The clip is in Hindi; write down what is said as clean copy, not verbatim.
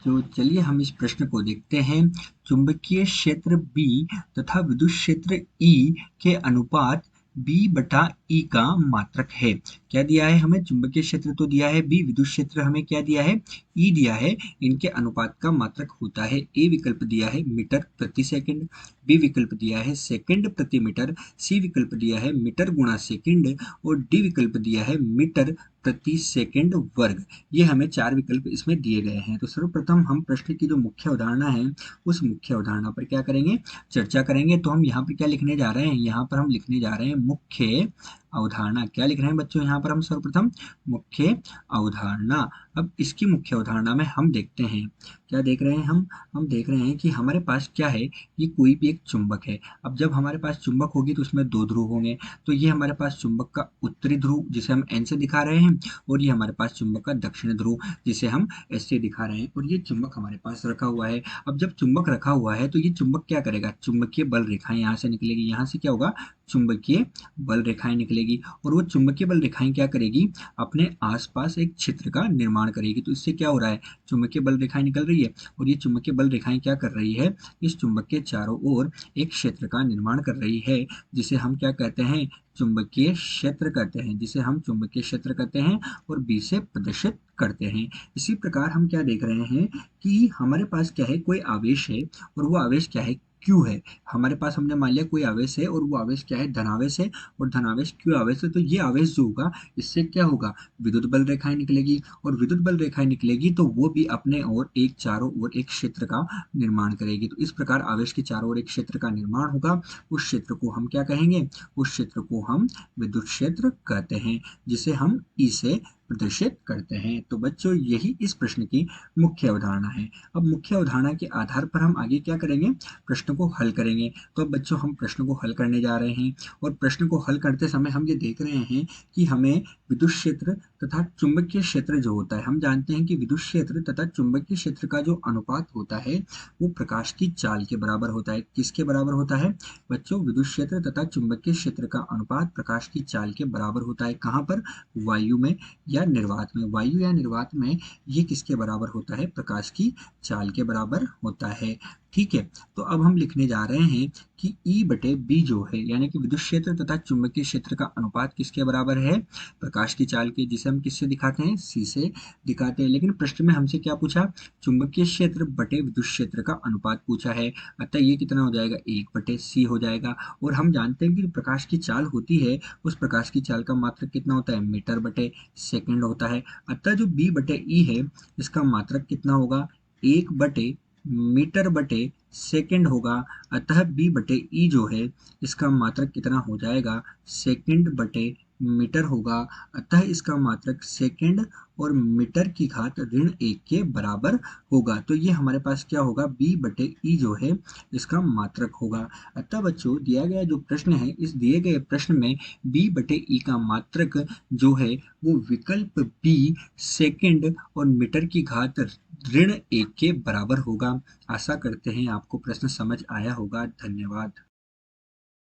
बच्चों चलिए हम इस प्रश्न को देखते हैं। चुंबकीय क्षेत्र B तथा विद्युत क्षेत्र E के अनुपात B बटा E का मात्रक है। क्या दिया है हमें? चुंबकीय क्षेत्र तो दिया है B, विद्युत क्षेत्र हमें क्या दिया है? E दिया है। इनके अनुपात का मात्रक होता है, A विकल्प दिया है मीटर प्रति सेकंड, B विकल्प दिया है सेकंड प्रति मीटर, C विकल्प दिया है मीटर गुणा सेकंड और D विकल्प दिया है मीटर प्रति सेकंड वर्ग। ये हमें 4 विकल्प इसमें दिए गए हैं। तो सर्वप्रथम हम प्रश्न की जो मुख्य अवधारणा है उस मुख्य अवधारणा पर क्या करेंगे? चर्चा करेंगे। तो हम यहाँ पर क्या लिखने जा रहे हैं? यहाँ पर हम लिखने जा रहे हैं मुख्य अवधारणा। क्या लिख रहे हैं बच्चों? यहाँ पर हम सर्वप्रथम मुख्य अवधारणा। अब इसकी मुख्य अवधारणा में हम देखते हैं, क्या देख रहे हैं हम देख रहे हैं कि हमारे पास क्या है, ये कोई भी एक चुंबक है। अब जब हमारे पास चुंबक होगी तो उसमें 2 ध्रुव होंगे। तो ये हमारे पास चुंबक का उत्तरी ध्रुव जिसे हम N से दिखा रहे हैं और ये हमारे पास चुंबक का दक्षिण ध्रुव जिसे हम S से दिखा रहे हैं और ये चुंबक हमारे पास रखा हुआ है। अब जब चुंबक रखा हुआ है तो ये चुंबक क्या करेगा? चुंबकीय बल रेखाएं यहाँ से निकलेगी, यहाँ से क्या होगा? चुंबकीय बल रेखाएं निकलेगी और वो चुंबकीय बल रेखाएं क्या करेगी? अपने आसपास एक क्षेत्र का निर्माण करेगी। तो इससे क्या हो रहा है? चुंबकीय बल रेखाएं निकल रही है और ये चुंबकीय बल रेखाएं क्या कर रही है? इस चुंबक के चारों ओर एक क्षेत्र का निर्माण कर रही है जिसे हम क्या कहते हैं? चुंबकीय क्षेत्र कहते हैं, जिसे हम चुंबकीय क्षेत्र कहते हैं और बी से प्रदर्शित करते हैं। इसी प्रकार हम क्या देख रहे हैं कि हमारे पास क्या है? कोई आवेश है और वो आवेश क्या है? क्यू है। हमारे पास हमने मान लिया कोई आवेश है और वो आवेश क्या है? धनावेश है और धनावेश क्यू आवेश है। तो ये आवेश जो होगा इससे क्या होगा? विद्युत बल रेखाएं निकलेगी और विद्युत बल रेखाएं निकलेगी तो वो भी अपने ओर एक चारों ओर एक क्षेत्र का निर्माण करेगी। तो इस प्रकार आवेश के चारों ओर एक क्षेत्र का निर्माण होगा। उस क्षेत्र को हम क्या कहेंगे? उस क्षेत्र को हम विद्युत क्षेत्र कहते हैं जिसे हम ई से प्रदर्शित करते हैं। तो बच्चों यही इस प्रश्न की मुख्य अवधारणा है। अब मुख्य अवधारणा के आधार पर हम आगे क्या करेंगे? प्रश्न को हल करेंगे। तो अब बच्चों हम प्रश्न को हल करने जा रहे हैं और प्रश्न को हल करते समय हम ये देख रहे हैं कि हमें विद्युत क्षेत्र तथा चुंबकीय क्षेत्र जो होता है, हम जानते हैं कि विद्युत क्षेत्र तथा चुंबकीय क्षेत्र का जो अनुपात होता है वो प्रकाश की चाल के बराबर होता है। किसके बराबर होता है बच्चों? विद्युत क्षेत्र तथा चुंबकीय क्षेत्र का अनुपात प्रकाश की चाल के बराबर होता है। कहाँ पर? वायु में या निर्वात में। वायु या निर्वात में ये किसके बराबर होता है? प्रकाश की चाल के बराबर होता है। ठीक है, तो अब हम लिखने जा रहे हैं कि E बटे B जो है यानी कि विद्युत क्षेत्र तथा चुंबकीय क्षेत्र का अनुपात किसके बराबर है? प्रकाश की चाल के, जिसे हम किससे दिखाते हैं? C से दिखाते हैं। लेकिन प्रश्न में हमसे क्या पूछा? चुंबकीय क्षेत्र बटे विद्युत क्षेत्र का अनुपात पूछा है। अतः ये कितना हो जाएगा? 1 बटे C हो जाएगा। और हम जानते हैं कि प्रकाश की चाल होती है उस प्रकाश की चाल का मात्रक कितना होता है? मीटर बटे सेकंड होता है। अतः जो B बटे E है इसका मात्रक कितना होगा? 1 बटे मीटर बटे सेकंड होगा। अतः B बटे E जो है इसका मात्रक कितना हो जाएगा? सेकंड बटे मीटर होगा। अतः इसका मात्रक सेकंड और मीटर की घात ऋण 1 के बराबर होगा। तो ये हमारे पास क्या होगा? B बटे E जो है इसका मात्रक होगा। अतः बच्चों दिया गया जो प्रश्न है, इस दिए गए प्रश्न में B बटे E का मात्रक जो है वो विकल्प B सेकंड और मीटर की घात ऋण 1 के बराबर होगा। आशा करते हैं आपको प्रश्न समझ आया होगा। धन्यवाद।